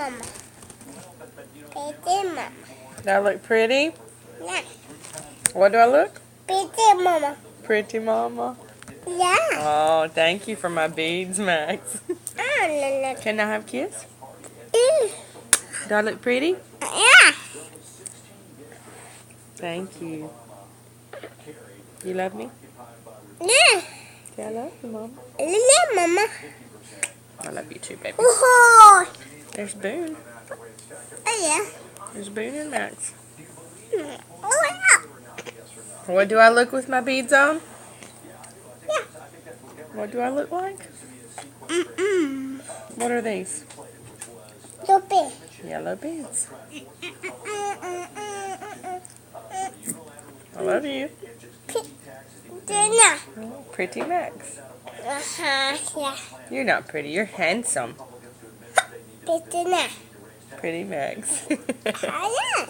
mama. Pretty mama. Do I look pretty? Yeah. What do I look? Pretty mama. Pretty mama. Yeah. Oh, thank you for my beads, Max. No. Can I have a kiss? Mm. Do I look pretty? Yeah. Thank you. You love me? Yeah. Yeah, I love you, Mama. Yeah, mama. I love you too, baby. Oh, There's Boone. yeah. There's Boone and Max. Oh, yeah. What do I look with my beads on? Yeah. What do I look like? What are these? Soapy. Yellow beads. I love you. Dinner. Oh, pretty Max. Yeah. You're not pretty. You're handsome. Dinner. Pretty Max. Yeah.